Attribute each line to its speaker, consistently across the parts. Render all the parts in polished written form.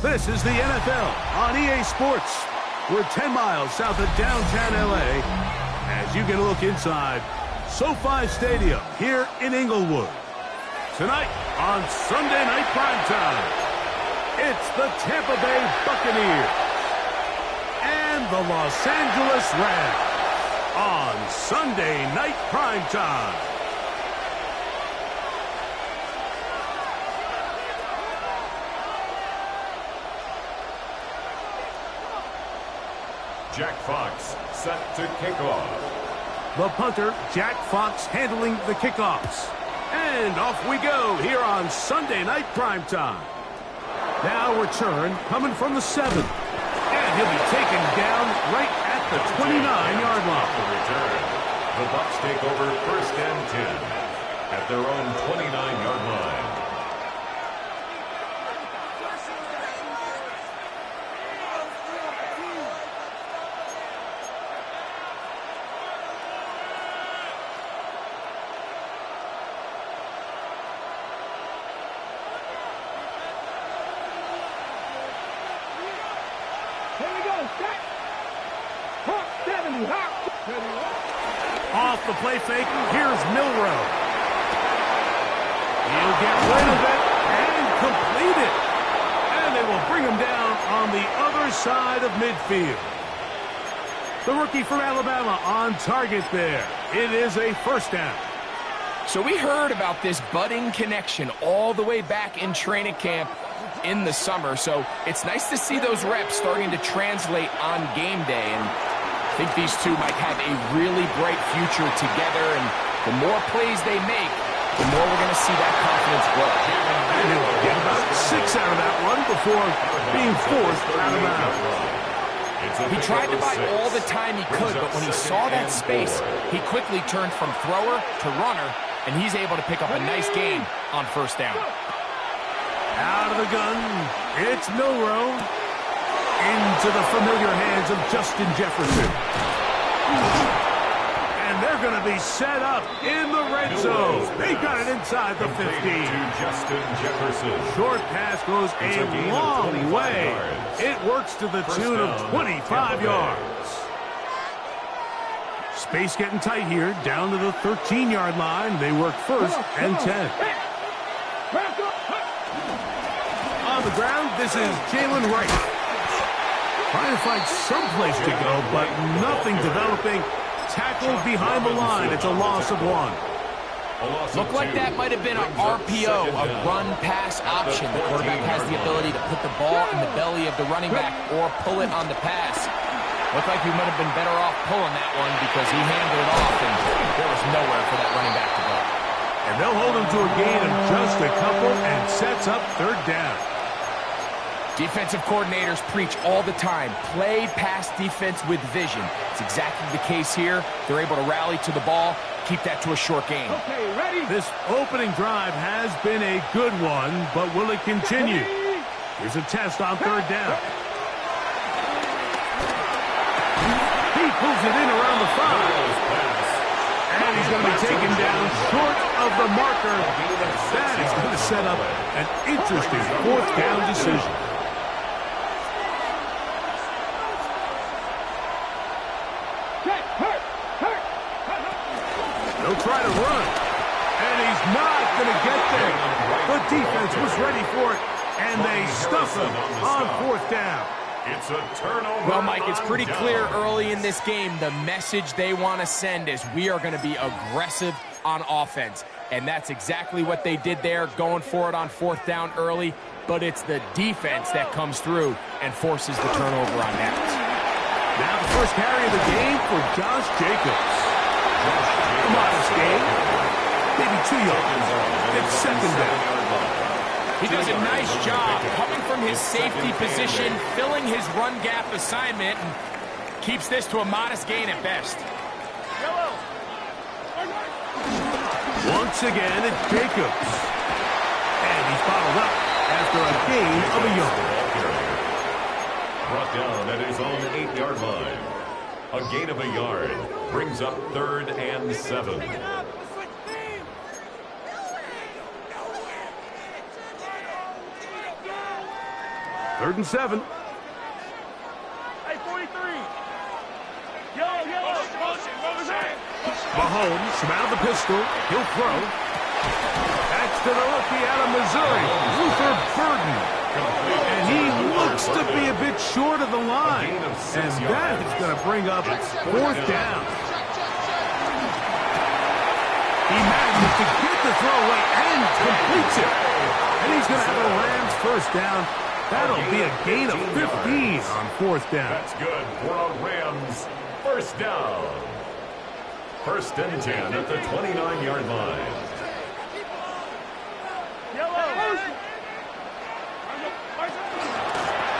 Speaker 1: This is the NFL on EA Sports. We're 10 miles south of downtown LA as you get a look inside SoFi Stadium here in Inglewood. Tonight on Sunday Night Primetime, it's the Tampa Bay Buccaneers and the Los Angeles Rams on Sunday Night Primetime.
Speaker 2: Jack Fox set to kick off.
Speaker 1: The punter, Jack Fox, handling the kickoffs. And off we go here on Sunday Night Primetime. Now return coming from the 7. And he'll be taken down right at the 29-yard line.
Speaker 2: The return. The Bucs take over 1st and 10 at their own 29-yard line.
Speaker 1: Off the play fake, here's Milroe. He'll get rid of it and complete it. And they will bring him down on the other side of midfield. The rookie from Alabama on target there. It is a first down.
Speaker 3: So we heard about this budding connection all the way back in training camp in the summer. So it's nice to see those reps starting to translate on game day. And I think these two might have a really bright future together, and the more plays they make, the more we're going to see that confidence grow.
Speaker 1: And he'll get about 6 out of that one before being forced out of bounds.
Speaker 3: He tried to buy all the time he could, but when he saw that space, he quickly turned from thrower to runner, and he's able to pick up a nice gain on first down.
Speaker 1: Out of the gun, it's Milroe. Into the familiar hands of Justin Jefferson. And they're going to be set up in the red zone. They got it inside the 15.
Speaker 2: To Justin Jefferson.
Speaker 1: Short pass goes a long way. It works to the tune of 25 yards. Space getting tight here, down to the 13-yard line. They work 1st and 10. On the ground, this is Jalen Wright. Trying to find some place to go, but nothing developing. Tackled behind the line. It's a loss of 1.
Speaker 3: Looked like that might have been an RPO, a run-pass option. The quarterback has the ability to put the ball in the belly of the running back or pull it on the pass. Looked like he might have been better off pulling that one because he handed it off, and there was nowhere for that running back to go.
Speaker 1: And they'll hold him to a gain of just a couple and sets up 3rd down.
Speaker 3: Defensive coordinators preach all the time, play pass defense with vision. It's exactly the case here. They're able to rally to the ball, keep that to a short game.
Speaker 1: Okay, ready? This opening drive has been a good one, but will it continue? Here's a test on 3rd down. He pulls it in around the 5. And he's going to be taken down short of the marker. That is going to set up an interesting 4th down decision. They'll try to run, and he's not going to get there. The defense was ready for it, and they stuff him on 4th down.
Speaker 2: It's a turnover.
Speaker 3: Well, Mike, it's pretty clear early in this game the message they want to send is we are going to be aggressive on offense. And that's exactly what they did there, going for it on 4th down early. But it's the defense that comes through and forces the turnover on downs.
Speaker 1: Now the first carry of the game for Josh Jacobs. A modest game, maybe 2 yards. It's 2nd down.
Speaker 3: He does a nice job coming from his safety position, filling his run gap assignment, and keeps this to a modest gain at best.
Speaker 1: Once again, it's Jacobs. And he's bottled up after a gain of a yard.
Speaker 2: Brought down at his own 8-yard line. A gain of a yard brings up 3rd and 7.
Speaker 1: 3rd 3rd and 7.
Speaker 4: Hey, 43. Yo.
Speaker 1: Mahomes from out of the pistol. He'll throw. That's to the rookie out of Missouri, Luther Burden. And he looks to be a bit short of the line. And that is going to bring up 4th down. He manages to get the throw away and completes it. And he's going to have a Rams 1st down. That'll be a gain of 15 on 4th down.
Speaker 2: That's good for a Rams 1st down. 1st and 10 at the 29-yard line.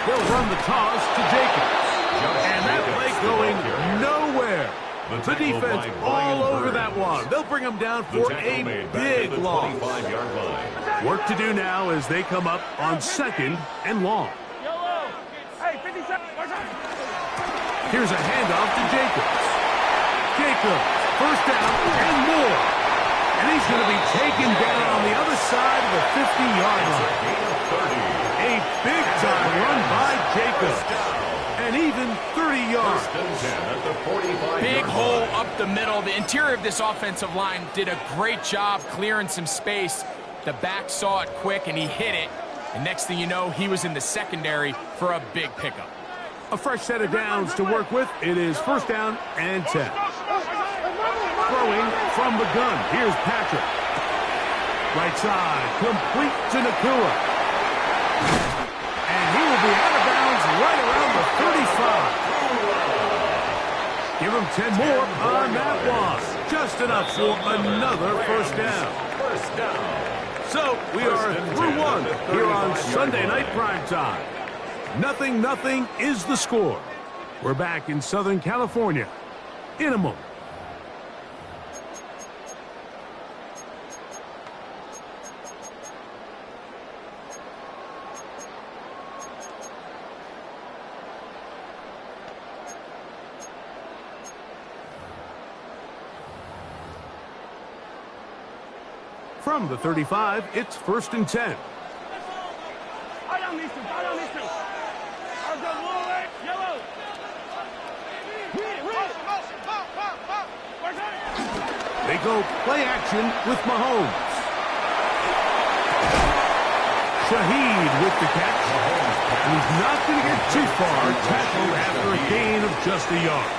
Speaker 1: They'll run the toss to Jacobs. And that play going nowhere. The defense all over that one. They'll bring him down for a big loss. Work to do now as they come up on 2nd and long. Here's a handoff to Jacobs. Jacobs, 1st down and more. And he's going to be taken down on the other side of the 50-yard line. A big-time run by Jacobs. And even 30 yards.
Speaker 3: Big hole up the middle. The interior of this offensive line did a great job clearing some space. The back saw it quick, and he hit it. And next thing you know, he was in the secondary for a big pickup.
Speaker 1: A fresh set of downs to work with. It is 1st down and 10. Throwing from the gun. Here's Patrick. Right side, complete to Nakua. And he will be out of bounds right around the 35. Give him 10 more on that one. Just enough for another 1st down. So we are through one here on Sunday Night Primetime. 0-0 is the score. We're back in Southern California in a moment. From the 35, it's 1st and 10. They go play action with Mahomes. Shaheed with the catch. And he's not going to get too far. Tackled after a gain of just a yard.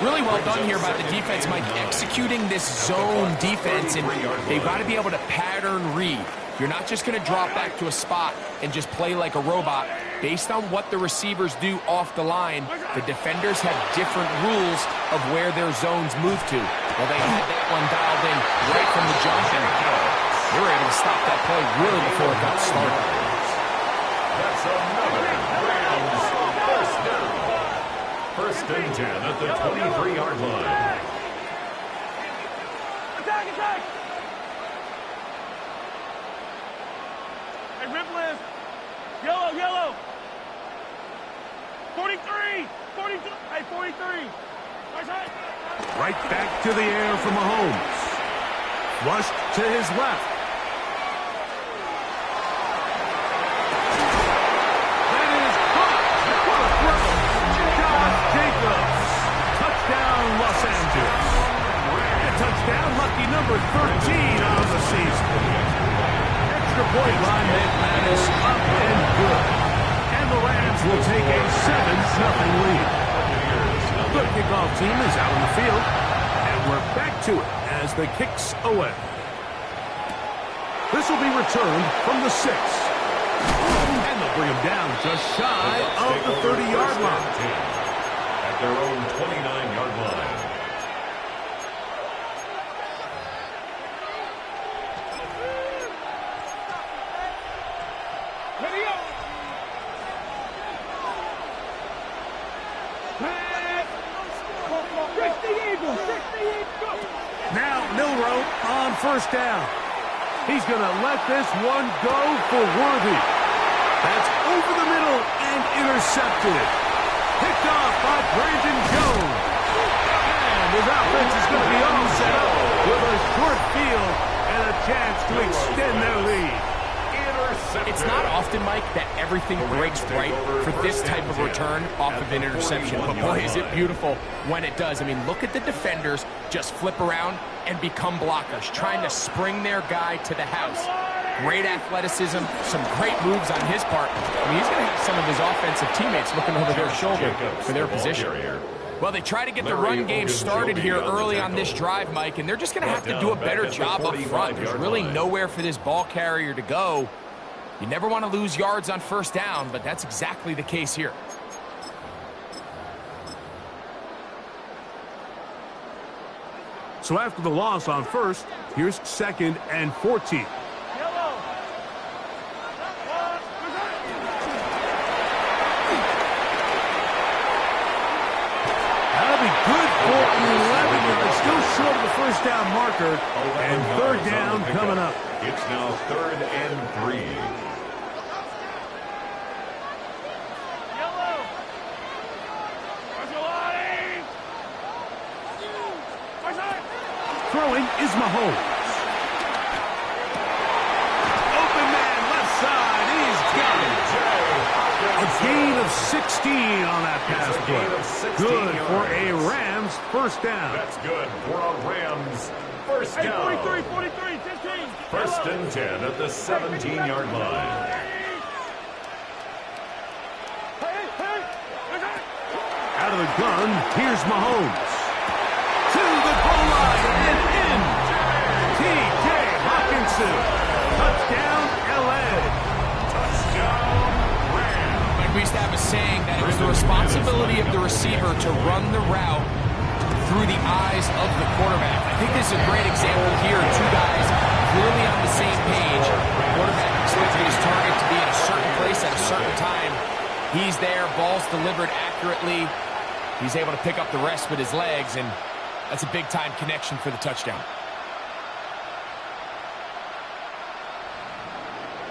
Speaker 3: Really well done here by the defense, Mike, executing this zone defense, and they've got to be able to pattern read. You're not just going to drop back to a spot and just play like a robot. Based on what the receivers do off the line, the defenders have different rules of where their zones move to. Well, they had that one dialed in right from the jump, and they were able to stop that play really before it got started.
Speaker 2: That's another Rams 1st down. 1st and 10 at the 23-yard line.
Speaker 4: Attack! Hey, Riplis! Yellow! 43! 42! Hey, 43!
Speaker 1: Right back to the air for Mahomes. Rushed to his left. That is caught. What a throw. Josh Jacobs. Touchdown, Los Angeles. And touchdown, lucky number 13 on the season. Extra point line made Mattis up and good. And the Rams will take a 7-0 lead. The kickoff team is out on the field, and we're back to it as the kicks away. This will be returned from the 6. And they'll bring him down just shy of the 30-yard line.
Speaker 2: At their own 29-yard line.
Speaker 1: Now Milroe on 1st down. He's going to let this one go for Worthy. That's over the middle and intercepted. Picked off by Brandon Jones. And his offense is going to be all set up with a short field and a chance to extend their lead.
Speaker 2: Intercepted.
Speaker 3: It's not often, Mike, that everything breaks right for this type of return off of an interception. But boy, is it beautiful when it does. I mean, look at the defenders just flip around and become blockers, trying to spring their guy to the house. Great athleticism, some great moves on his part. I mean, he's going to have some of his offensive teammates looking over their shoulder for their position. Well, they try to get the run game started here early on this drive, Mike, and they're just going to have to do a better job up front. There's really nowhere for this ball carrier to go. You never want to lose yards on first down, but that's exactly the case here.
Speaker 1: So after the loss on first, here's 2nd and 14. Good for 11 yards, still short of the first down marker, and 3rd down coming up.
Speaker 2: It's now 3rd and 3.
Speaker 1: Throwing is Mahomes. Open man, left side, he's got it. A gain of 16 on that pass play. Good for a Rams first down.
Speaker 2: That's good for a Rams first down.
Speaker 4: 43, 15.
Speaker 2: 1st and 10 at the 17-yard line.
Speaker 1: Out of the gun, here's Mahomes. To the goal line and in. T.J. Hawkinson. Touchdown, L.A.
Speaker 3: We used to have a saying that it was the responsibility of the receiver to run the route through the eyes of the quarterback. I think this is a great example here. Two guys clearly on the same page. The quarterback expected his target to be in a certain place at a certain time. He's there, ball's delivered accurately. He's able to pick up the rest with his legs, and that's a big-time connection for the touchdown.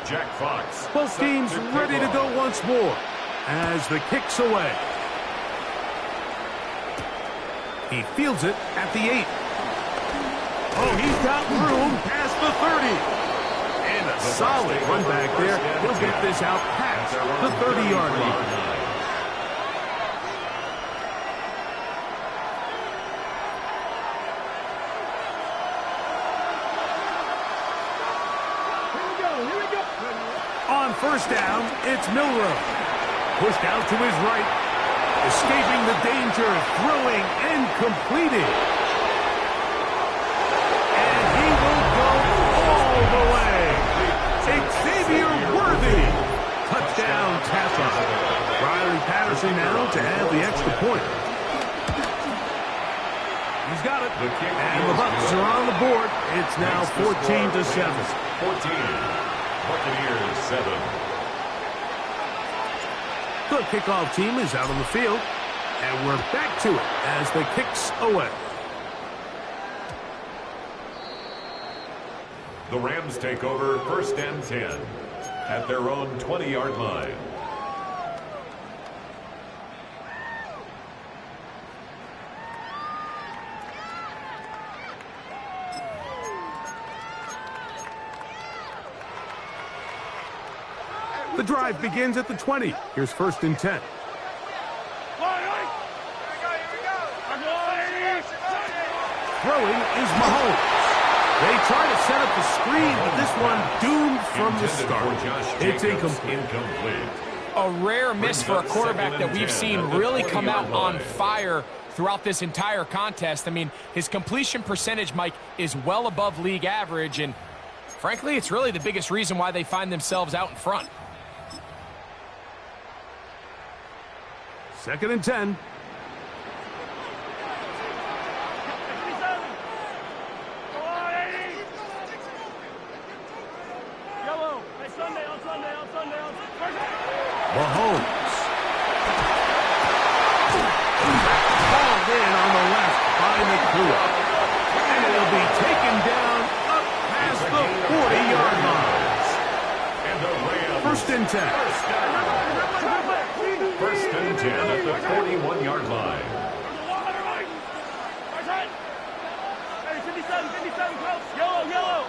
Speaker 2: Jack Fox.
Speaker 1: Both teams ready to go once more as the kick's away. He fields it at the 8. Oh, he's got room past the 30. And a solid run back there. He'll get this out past the 30-yard line. On first down, it's Milroe. Pushed out to his right. Escaping the danger, throwing and completing. And he will go all the way. Xavier Worthy. Touchdown, Tampa. Riley Patterson now to add the extra point. He's got it. And the Bucs are on the board. It's now 14-7.
Speaker 2: 14. Buccaneers 7.
Speaker 1: The kickoff team is out on the field, and we're back to it as the kick's away.
Speaker 2: The Rams take over 1st and 10 at their own 20-yard line.
Speaker 1: The drive begins at the 20. Here's 1st and 10. Throwing is Mahomes. They try to set up the screen, but this one doomed from the start. It's incomplete.
Speaker 3: A rare miss for a quarterback that we've seen really come out on fire throughout this entire contest. I mean, his completion percentage, Mike, is well above league average, and frankly, it's really the biggest reason why they find themselves out in front.
Speaker 1: 2nd and 10. Mahomes. Balled in on the left by Nacua. And it'll be taken down up past the 40-yard line. 1st and 10.
Speaker 2: 1st and 10 at the 41-yard line.
Speaker 4: Hey, 57, close. Yellow.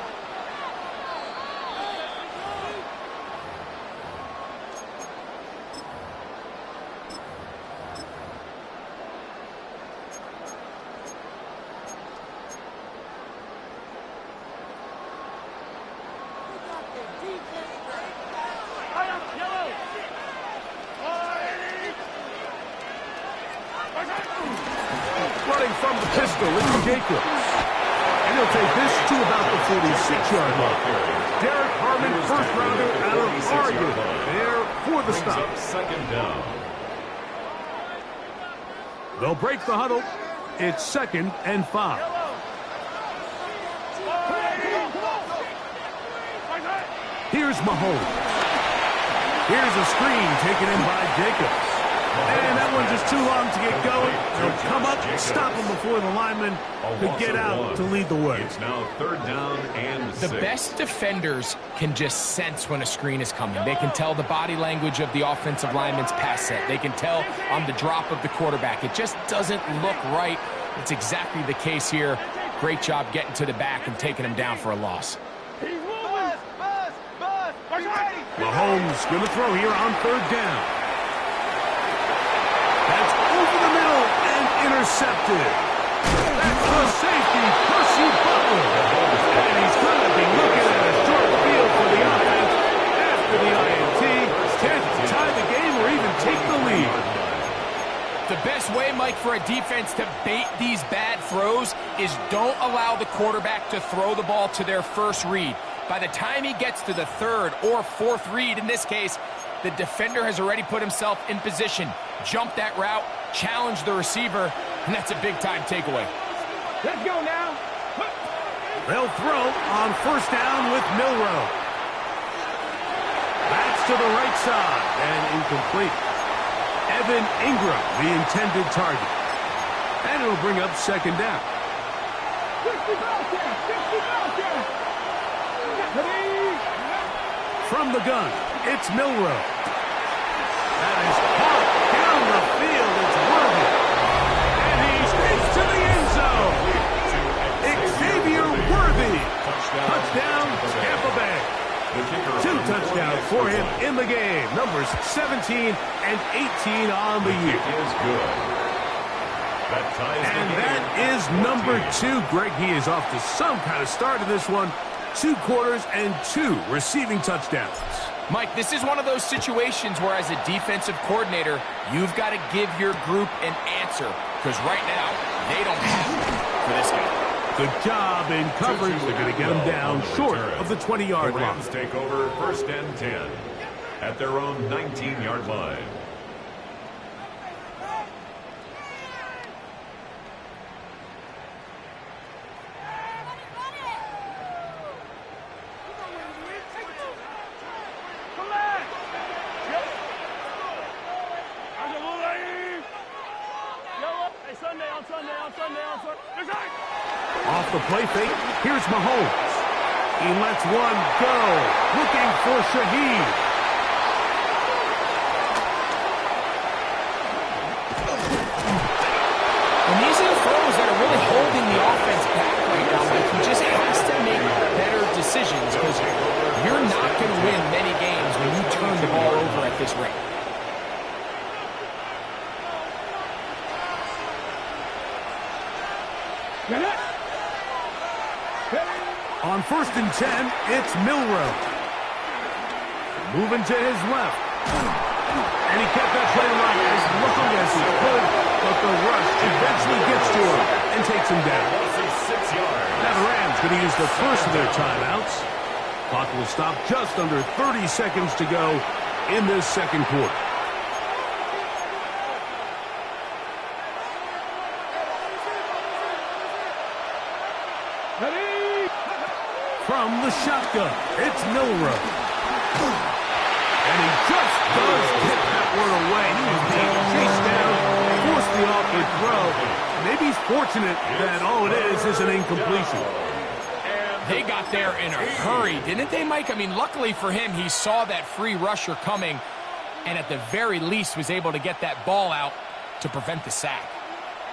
Speaker 1: Running from the pistol, it's Jacobs. And he'll take this to about the 46-yard line. Derek Harmon, first rounder out of Oregon, there for the stop.
Speaker 2: Second down.
Speaker 1: They'll break the huddle. It's 2nd and 5. Here's Mahomes. Here's a screen taken in by Jacobs. And that one's just too long to get going. They'll come up, stop him before the lineman could get out to lead the way.
Speaker 2: It's now 3rd down and 6.
Speaker 3: The best defenders can just sense when a screen is coming. They can tell the body language of the offensive lineman's pass set. They can tell on the drop of the quarterback. It just doesn't look right. It's exactly the case here. Great job getting to the back and taking him down for a loss.
Speaker 1: Mahomes going to throw here on 3rd down. That's over the middle and intercepted. That's the safety, Percy Butler. And he's going to be looking at a short field for the offense after the INT. Chance to tie the game or even take the lead.
Speaker 3: The best way, Mike, for a defense to bait these bad throws is don't allow the quarterback to throw the ball to their first read. By the time he gets to the 3rd or 4th read, in this case, the defender has already put himself in position, jumped that route, challenged the receiver, and that's a big-time takeaway.
Speaker 4: Let's go now.
Speaker 1: They'll throw on 1st down with Milroe. That's to the right side and incomplete. Evan Ingram, the intended target. And it'll bring up 2nd down.
Speaker 4: 60 out there. 60 out there.
Speaker 1: From the gun, it's Milroe. That is caught down the field. It's Worthy. And he skates to the end zone. Xavier Worthy. Touchdown, Tampa Bay. 2 touchdowns for him in the game. Numbers 17 and 18 on the year.
Speaker 2: Is good.
Speaker 1: And that is number 2. Greg, he is off to some kind of start in this one. 2 quarters and 2 receiving touchdowns.
Speaker 3: Mike, this is one of those situations where as a defensive coordinator, you've got to give your group an answer. Because right now, they don't have one for this guy.
Speaker 1: Good job in coverage. They're going to get him down short of the 20-yard line.
Speaker 2: Rams take over 1st and 10 at their own 19-yard line.
Speaker 1: Off the play fake, here's Mahomes. He lets one go, looking for Shaheed.
Speaker 3: And these are the throws that are really holding the offense back right now. Like, he just has to make better decisions because you're not going to win many games when you turn the ball over at this rate.
Speaker 1: On 1st and 10, it's Milroe. Moving to his left. And he kept that play line as long as he could, but the rush eventually gets to him and takes him down. Now the Rams going to use the first of their timeouts. Clock will stop just under 30 seconds to go in this 2nd quarter. From the shotgun, it's Milroe. And he just does get that one away. He was being chased down, forced the awkward throw. Maybe he's fortunate that all it is an incompletion.
Speaker 3: They got there in a hurry, didn't they, Mike? I mean, luckily for him, he saw that free rusher coming and at the very least was able to get that ball out to prevent the sack.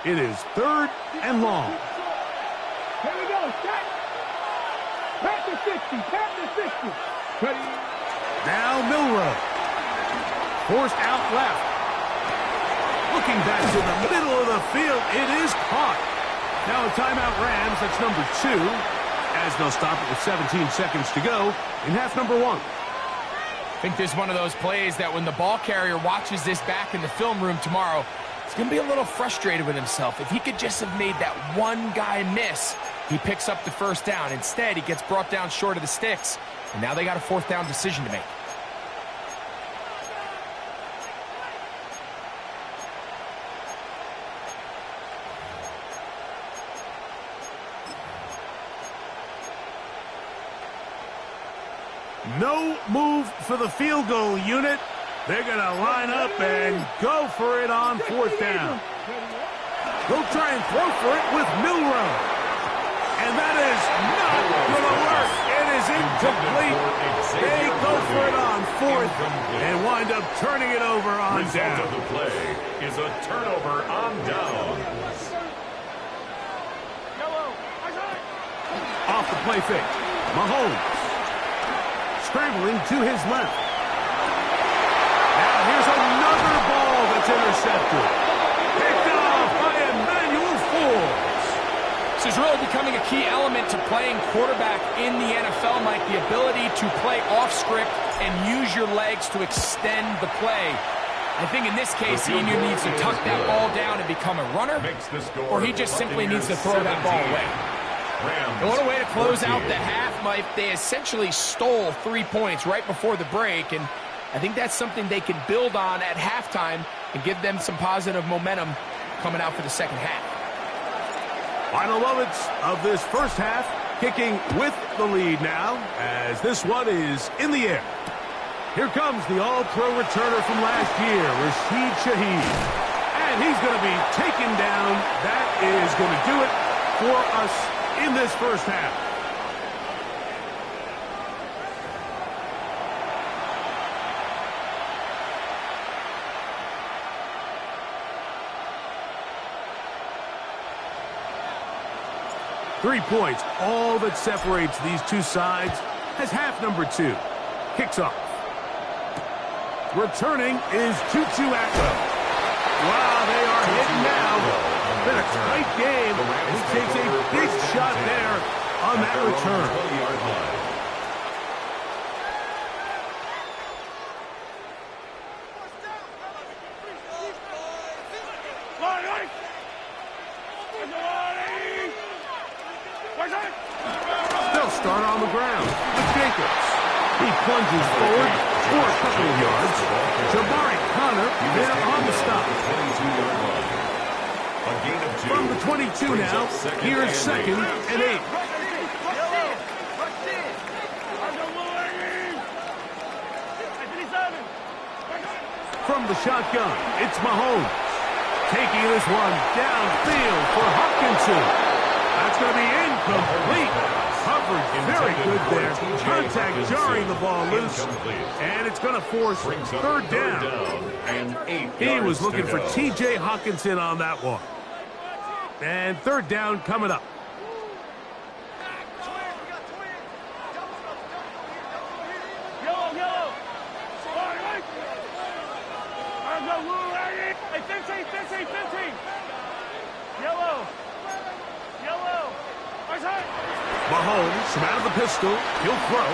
Speaker 1: It is 3rd and long.
Speaker 4: Here we go. Set. Pat the 60. Pat the 60. Ready.
Speaker 1: Now Milroe. Forced out left. Looking back to the middle of the field. It is caught. Now a timeout Rams. That's number 2. As they'll stop it with 17 seconds to go in half number 1.
Speaker 3: I think this is one of those plays that when the ball carrier watches this back in the film room tomorrow, it's going to be a little frustrated with himself. If he could just have made that one guy miss, he picks up the first down. Instead, he gets brought down short of the sticks, and now they got a fourth down decision to make.
Speaker 1: No move for the field goal unit. They're going to line up and go for it on fourth down. They'll try and throw for it with Milroe. And that is not going to work. It is incomplete. They go for it on fourth and wind up turning it over on down.
Speaker 2: Result of the play is a turnover on down.
Speaker 1: Off the play fake. Mahomes. Scrambling to his left. Now here's another ball that's intercepted. Picked off by Emmanuel Forbes.
Speaker 3: This is really becoming a key element to playing quarterback in the NFL, Mike, the ability to play off script and use your legs to extend the play. I think in this case, he either needs to tuck that ball down and become a runner, or he just simply needs to throw that ball away. What a way to close out the half, Mike. They essentially stole 3 points right before the break, and I think that's something they can build on at halftime and give them some positive momentum coming out for the second half.
Speaker 1: Final moments of this first half, kicking with the lead now, as this one is in the air. Here comes the all-pro returner from last year, Rashid Shaheed. And he's going to be taken down. That is going to do it for us in this first half. Three points, all that separates these two sides, as half number two kicks off. Returning is Tutu Atwell. Wow, they are hitting now. Been a tight game. He takes a big shot there on that return. They'll start on the ground with Jacobs. He plunges forward for a couple of yards. Jabari Connor there on the stop. From the 22 now, here's second and 8. From the shotgun, it's Mahomes. Taking this one downfield for Hopkinson. That's going to be incomplete. Coverage very good there. Contact jarring the ball loose. And it's going to force third down.
Speaker 2: And 8
Speaker 1: He was
Speaker 2: yards
Speaker 1: looking
Speaker 2: to
Speaker 1: for
Speaker 2: go.
Speaker 1: T.J. Hockenson on that one. And third down coming up. Mahomes from out of the pistol. He'll throw.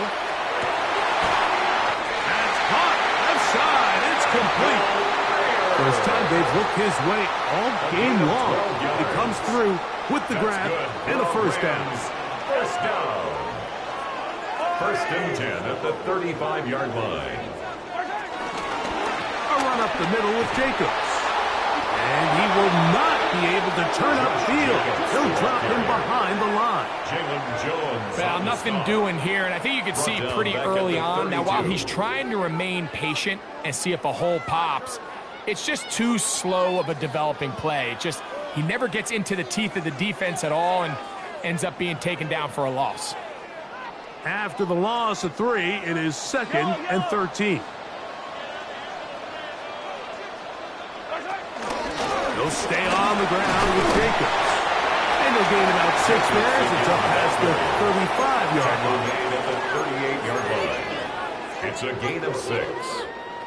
Speaker 1: That's caught. Left side. It's complete. First time they've looked his way all game long. He comes through with the grab and a first down.
Speaker 2: First down. First and 10 at the 35-yard line.
Speaker 1: A run up the middle with Jacobs. And he will not be able to turn upfield. He'll drop him behind the line.
Speaker 2: Jalen Jones.
Speaker 3: Well, nothing doing here, and I think you can see pretty early on. Now, while he's trying to remain patient and see if a hole pops, it's just too slow of a developing play. He never gets into the teeth of the defense at all and ends up being taken down for a loss.
Speaker 1: After the loss of 3, it is second and 13. They'll stay on the ground with Jacobs. And they'll gain about 6 there as it's up past the 35-yard line.
Speaker 2: At the 38-yard line. It's a gain of 6.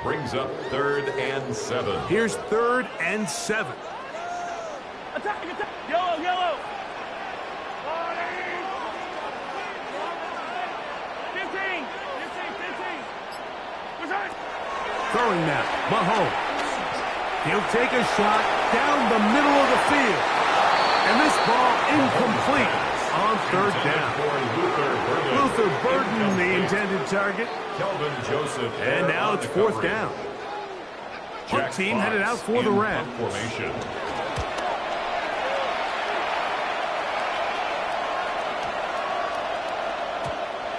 Speaker 2: Brings up third and 7.
Speaker 1: Here's third and 7.
Speaker 4: Attack, yellow, yellow. 15.
Speaker 1: Throwing now, Mahomes. He'll take a shot down the middle of the field. And this ball incomplete on third down. Luther Burden, the intended target.
Speaker 2: Kelvin Joseph.
Speaker 1: And now it's fourth down. Punt team headed out for the Rams.
Speaker 2: Formation.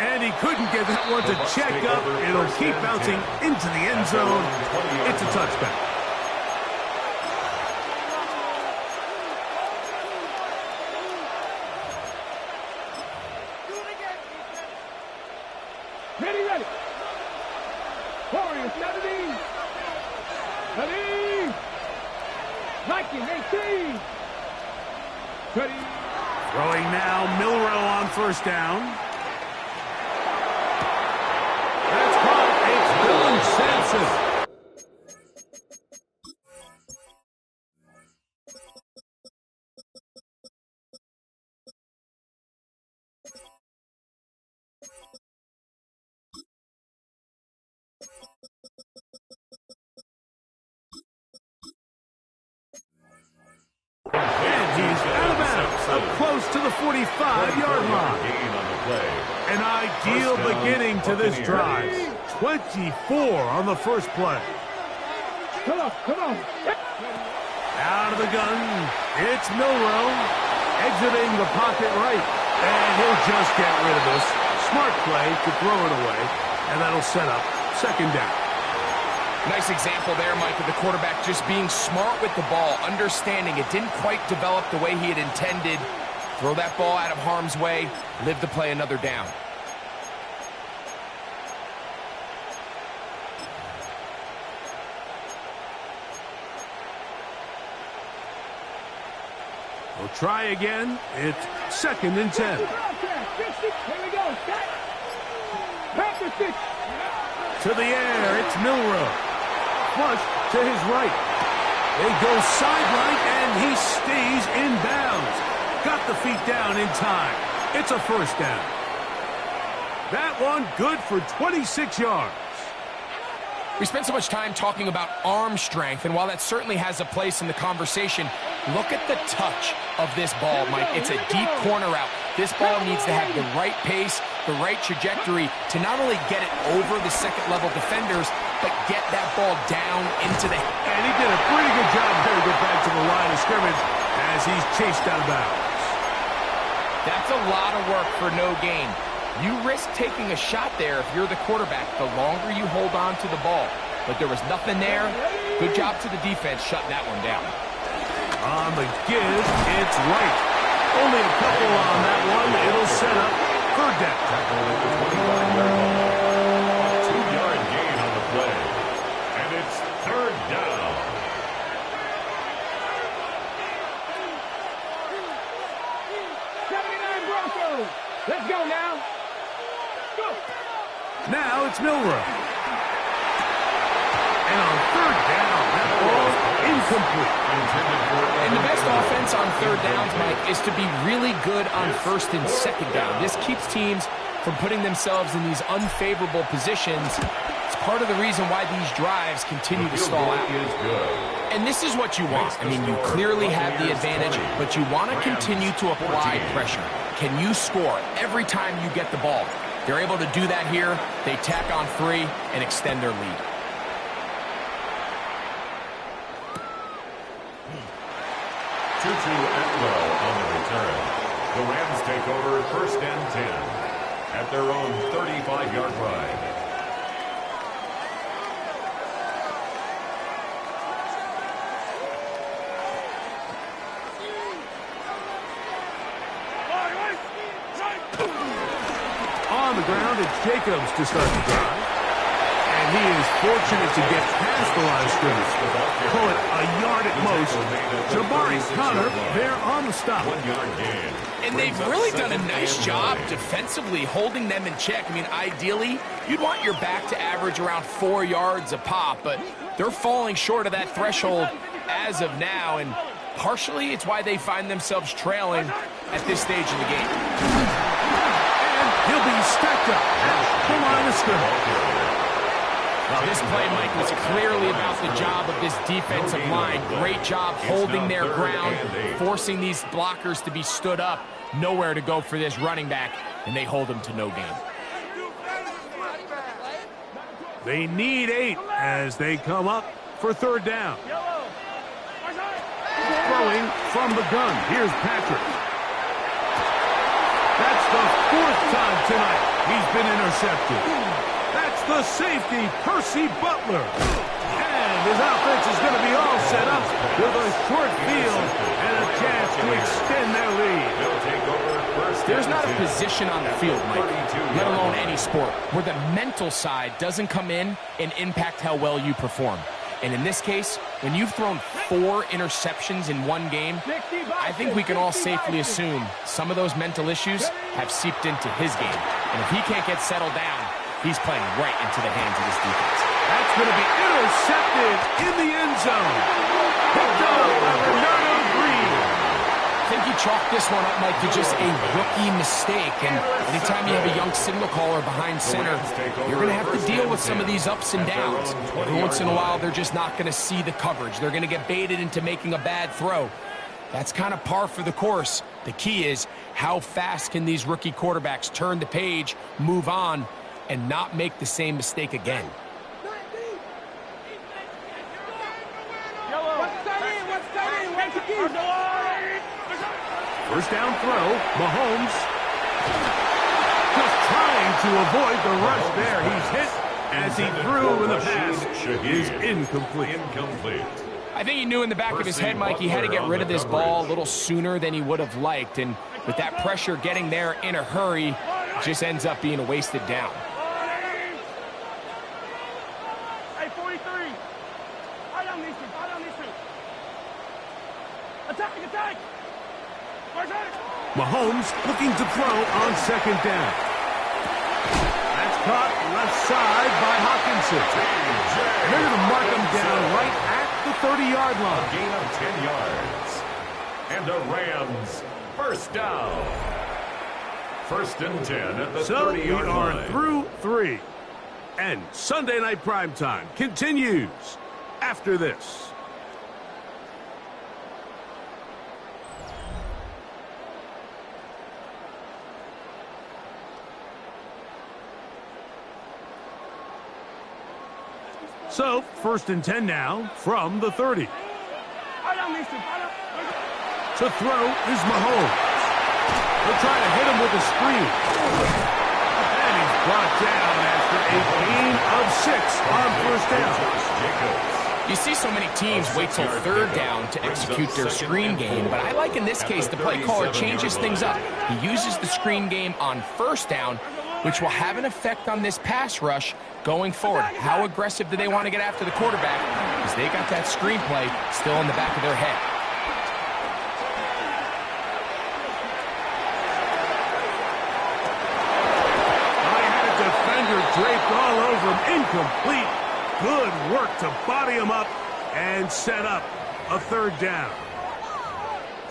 Speaker 1: And he couldn't get that one to check up. It'll keep bouncing into the end zone. It's a touchback.
Speaker 4: Ready, ready. Warriors, 17. 17. Vikings, 18. 20.
Speaker 1: Throwing now, Milrow on first down. That's caught. It's Dylan Sampson. And he's out of bounds, up close to the 45-yard line. An ideal beginning to this drive. 24 on the first play.
Speaker 4: Come on, come on.
Speaker 1: Out of the gun, it's Milrow, exiting the pocket right. And he'll just get rid of this. Smart play to throw it away, and that'll set up second down.
Speaker 3: Nice example there, Mike, of the quarterback just being smart with the ball, understanding it didn't quite develop the way he had intended. Throw that ball out of harm's way, live to play another down.
Speaker 1: We'll try again. It's second and 10.
Speaker 4: Here we go. Pass 6.
Speaker 1: To the air, it's Milrow. Flush to his right. They go sideline, and he stays in bounds. Got the feet down in time. It's a first down. That one good for 26 yards.
Speaker 3: We spent so much time talking about arm strength, and while that certainly has a place in the conversation, look at the touch of this ball, Mike. It's a deep corner route. This ball needs to have the right pace, the right trajectory to not only get it over the second-level defenders, but get that ball down into the...
Speaker 1: And he did a pretty good job there to get back to the line of scrimmage as he's chased out of bounds.
Speaker 3: That's a lot of work for no gain. You risk taking a shot there if you're the quarterback the longer you hold on to the ball. But there was nothing there. Good job to the defense shutting that one down.
Speaker 1: On the give, it's right. Only a couple on that one. It'll set up third down.
Speaker 2: 2-yard gain on the play. And it's third down.
Speaker 4: Let's go now. Go.
Speaker 1: Now it's Milrow. And on third down, that ball incomplete.
Speaker 3: And the best offense on third downs, Mike, is to be really good on first and second down. This keeps teams from putting themselves in these unfavorable positions. It's part of the reason why these drives continue to stall out. And this is what you want. I mean, you clearly have the advantage, but you want to continue to apply pressure. Can you score every time you get the ball? They're able to do that here. They tack on 3 and extend their lead.
Speaker 2: Tutu Atwell on the return. The Rams take over first and 10 at their own 35-yard line.
Speaker 1: On the ground, it's Jacobs to start the drive. And he is fortunate to get past the line of scrimmage. Call it a yard at most. Jabari Connor there on the stop.
Speaker 2: 1-yard gain.
Speaker 3: And they've really done a nice job defensively holding them in check. I mean, ideally, you'd want your back to average around 4 yards a pop, but they're falling short of that threshold as of now, and partially it's why they find themselves trailing at this stage in the game.
Speaker 1: And he'll be stacked up at the line of scrimmage.
Speaker 3: Well, this play, Mike, was clearly about the job of this defensive line. Great job holding their ground, forcing these blockers to be stood up. Nowhere to go for this running back, and they hold him to no gain.
Speaker 1: They need 8 as they come up for third down. Throwing from the gun. Here's Patrick. That's the 4th time tonight he's been intercepted. That's the safety, Percy Butler. And his offense is going to be all set up with a short field and a chance to extend their lead.
Speaker 3: There's not a position on the field, Mike, let alone any sport, where the mental side doesn't come in and impact how well you perform. And in this case, when you've thrown 4 interceptions in one game, I think we can all safely assume some of those mental issues have seeped into his game. And if he can't get settled down, he's playing right into the hands of this defense.
Speaker 1: That's going to be intercepted in the end zone. Picked up by Bernardo Green.
Speaker 3: I think he chalked this one up, Mike, to just a rookie mistake. And anytime you have a young signal caller behind center, you're going to have to deal with some of these ups and downs. Every once in a while, they're just not going to see the coverage. They're going to get baited into making a bad throw. That's kind of par for the course. The key is how fast can these rookie quarterbacks turn the page, move on, and not make the same mistake again.
Speaker 1: First down throw, Mahomes. Just trying to avoid the rush there. He's hit as he threw, and the pass is incomplete.
Speaker 3: I think he knew in the back of his head, Mike, he had to get rid of this ball a little sooner than he would have liked. And with that pressure getting there in a hurry, it just ends up being a wasted down.
Speaker 4: Hey, 43. Attack!
Speaker 1: Mahomes looking to throw on second down. That's caught left side by Hawkinson. They're going to mark him down right at the 30-yard line.
Speaker 2: Gain of 10 yards. And the Rams first down. 1st and 10 at the 30-yard line.
Speaker 1: So we are through 3. And Sunday Night Primetime continues after this. So, 1st and 10 now from the 30. To throw is Mahomes. They'll try to hit him with a screen. And he's brought down after a gain of 6 on 1st down.
Speaker 3: You see so many teams wait till 3rd down to execute their screen game, but I like in this case the play caller changes things up. He uses the screen game on 1st down, which will have an effect on this pass rush going forward. How aggressive do they want to get after the quarterback? Because they got that screen play still in the back of their head.
Speaker 1: I had a defender draped all over him. Incomplete. Good work to body him up and set up a 3rd down.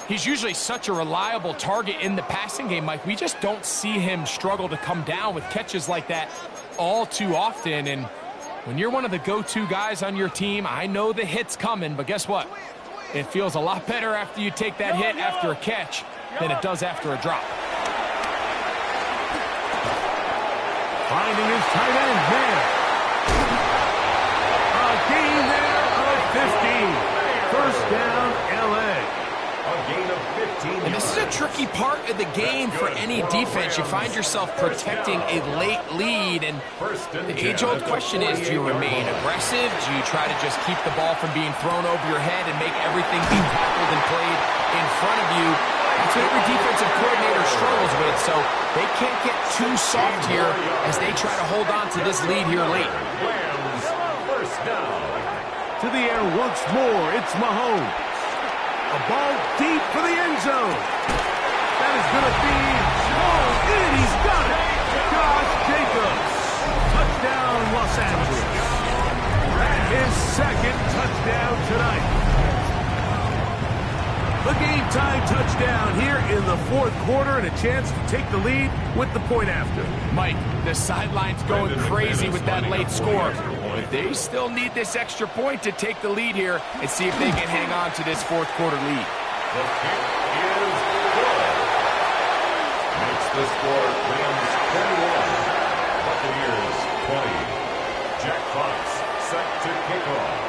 Speaker 3: He's usually such a reliable target in the passing game, Mike. We just don't see him struggle to come down with catches like that all too often. And when you're one of the go-to guys on your team, I know the hit's coming, but guess what? It feels a lot better after you take that hit after a catch than it does after a drop.
Speaker 1: Finding his tight end there. A gain there of 15. 1st down, L.A.
Speaker 3: And this is a tricky part of the game for any defense. You find yourself protecting a late lead, and the age-old question is, do you remain aggressive? Do you try to just keep the ball from being thrown over your head and make everything be tackled and played in front of you? That's what every defensive coordinator struggles with, so they can't get too soft here as they try to hold on to this lead here late.
Speaker 2: First down.
Speaker 1: To the air once more, it's Mahomes. A ball deep for the end zone. That is going to be in. He's got it. Josh Jacobs. Touchdown, Los Angeles. His 2nd touchdown tonight. The game-time touchdown here in the 4th quarter, and a chance to take the lead with the point after.
Speaker 3: Mike, the sideline's going crazy with that late score. But they still need this extra point to take the lead here and see if they can hang on to this fourth quarter lead.
Speaker 2: The kick is good. Makes the score Rams 21, Buccaneers 20. Jack Fox set to kick off.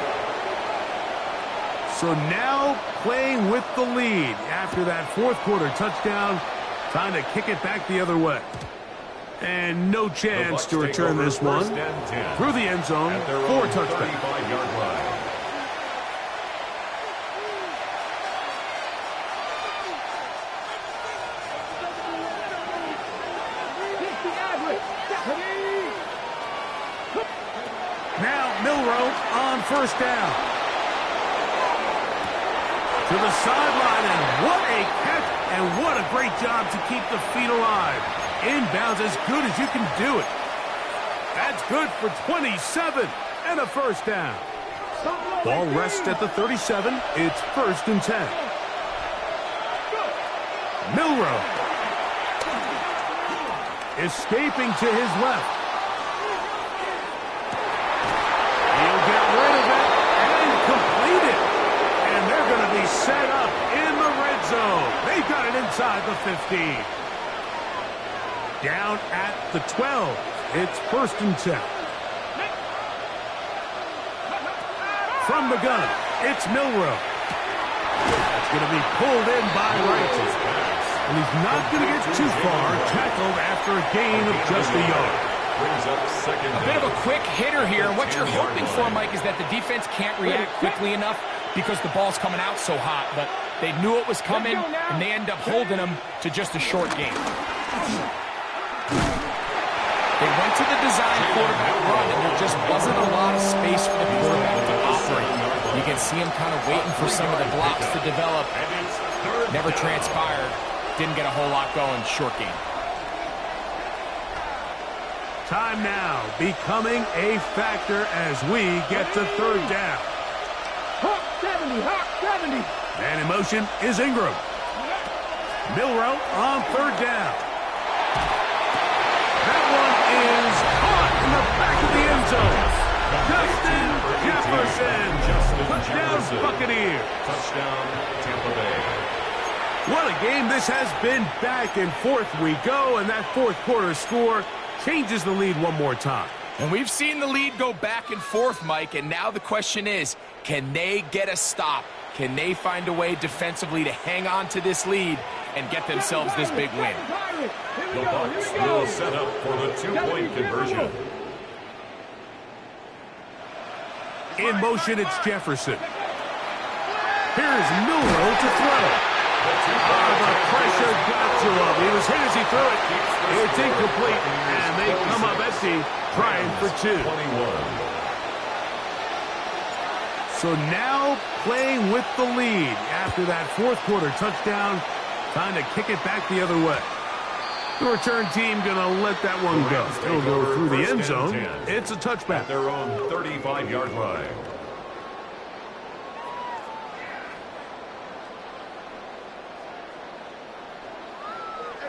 Speaker 1: So now playing with the lead after that fourth quarter touchdown, time to kick it back the other way. And no chance to return this one through the end zone for a touchdown.
Speaker 2: 35-yard line.
Speaker 1: Now Milroe on first down. To the sideline, and what a catch, and what a great job to keep the feet alive. Inbounds as good as you can do it. That's good for 27 and a first down. Ball rests at the 37. It's 1st and 10. Milroe escaping to his left. He'll get rid of it and complete it. And they're going to be set up in the red zone. They've got it inside the 15. Down at the 12. It's 1st and 10. From the gun, it's Milroe. That's going to be pulled in by Wright. And he's not going to get too far, tackled after a gain of just a yard.
Speaker 3: A bit of a quick hitter here. And what you're hoping for, Mike, is that the defense can't react quickly enough because the ball's coming out so hot. But they knew it was coming, and they end up holding them to just a short gain. They went to the design quarterback run, and there just wasn't a lot of space for the quarterback to operate. You can see him kind of waiting for some of the blocks to develop. Never transpired. Didn't get a whole lot going. Short game.
Speaker 1: Time now becoming a factor as we get to 3rd down.
Speaker 4: Hawk 70, Hawk 70.
Speaker 1: And in motion is Ingram. Milroe on 3rd down. That one is caught in the back of the end zone. Justin Jefferson. Touchdown, Buccaneers.
Speaker 2: Touchdown, Tampa Bay.
Speaker 1: What a game this has been. Back and forth we go, and that fourth quarter score changes the lead one more time.
Speaker 3: And we've seen the lead go back and forth, Mike, and now the question is, can they get a stop? Can they find a way defensively to hang on to this lead and get themselves this big win?
Speaker 2: The Bucs will set up for the 2-point conversion.
Speaker 1: In motion, it's Jefferson. Here's Milroe to throw. The pressure got to him. He was hit as he threw it. It's incomplete, and they come up empty, trying for 2.
Speaker 2: 21.
Speaker 1: So now playing with the lead after that fourth quarter touchdown, time to kick it back the other way. The return team going to let that one go. It'll go through the end zone. It's a touchback.
Speaker 2: At their own 35-yard line.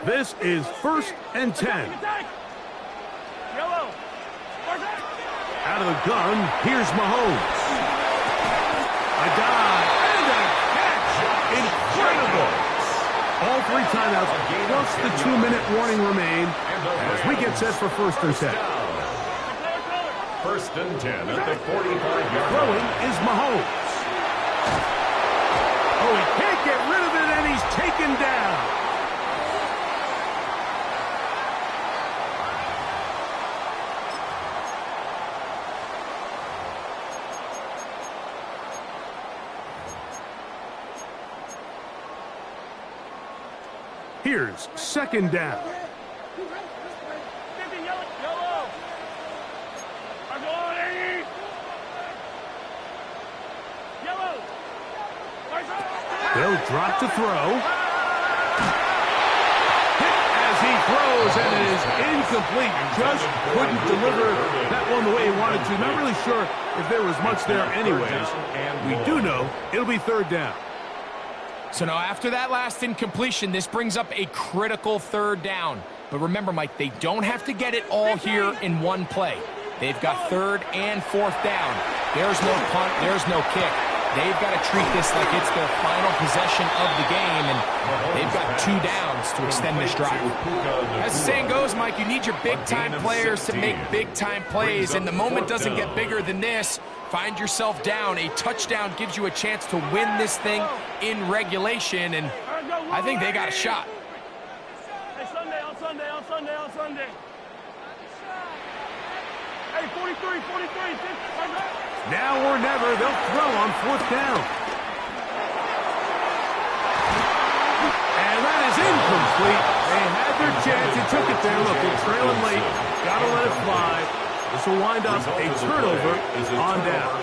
Speaker 1: This is 1st and 10. Out of the gun, here's Mahomes. A dive and a catch. Incredible. All 3 timeouts plus the 2-minute warning remain as we get set for 1st and 10.
Speaker 2: 1st and 10 at the 45-yard
Speaker 1: Throwing
Speaker 2: line.
Speaker 1: is Mahomes. Oh, he can't get rid of it, and he's taken down. Here's 2nd down. They'll drop to throw. Hit as he throws, and it is incomplete. Just couldn't deliver that one the way he wanted to. Not really sure if there was much there anyways. We do know it'll be 3rd down.
Speaker 3: So now after that last incompletion, this brings up a critical 3rd down. But remember, Mike, they don't have to get it all here in one play. They've got 3rd and 4th down. There's no punt. There's no kick. They've got to treat this like it's their final possession of the game, and they've got 2 downs to extend this drive. As the saying goes, Mike, you need your big-time players to make big-time plays, and the moment doesn't get bigger than this. Find yourself down. A touchdown gives you a chance to win this thing in regulation, and I think they got a shot.
Speaker 4: Hey, Sunday. Hey, 43.
Speaker 1: Now or never, they'll throw on 4th down. And that is incomplete. They had their chance. They took it there. Look, they're trailing late. Got to let it fly. This will wind up a turnover on down.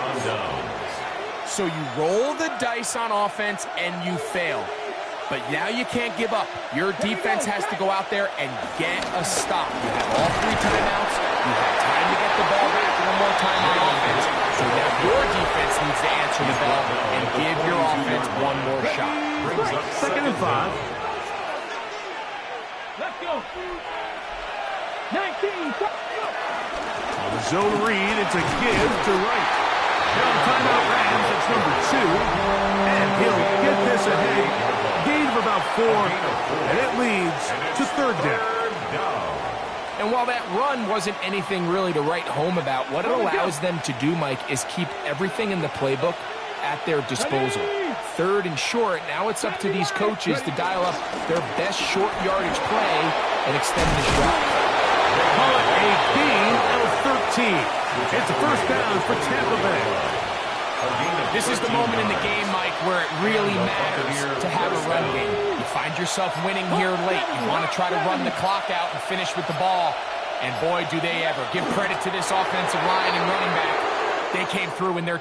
Speaker 3: So you roll the dice on offense and you fail. But now you can't give up. Your defense has to go out there and get a stop. You have all 3 timeouts. You have time to get the ball back one more time on offense. So now your defense needs to answer the ball and give your offense one more shot.
Speaker 1: 2nd and 5.
Speaker 4: Let's go. 19.
Speaker 1: On the zone read, it's a give to Wright. Now timeout Rams, it's number 2. And he'll get this ahead. Gain of about 4. And it leads to 3rd down.
Speaker 3: And while that run wasn't anything really to write home about, what it allows them to do, Mike, is keep everything in the playbook at their disposal. 3rd and short, now it's up to these coaches to dial up their best short yardage play and extend this drive.
Speaker 1: They call it a gain of 13. It's a 1st down for Tampa Bay.
Speaker 3: This is the moment in the game, Mike, where it really matters to have a run game. You find yourself winning here late. You want to try to run the clock out and finish with the ball. And boy, do they ever. Give credit to this offensive line and running back. They came through in their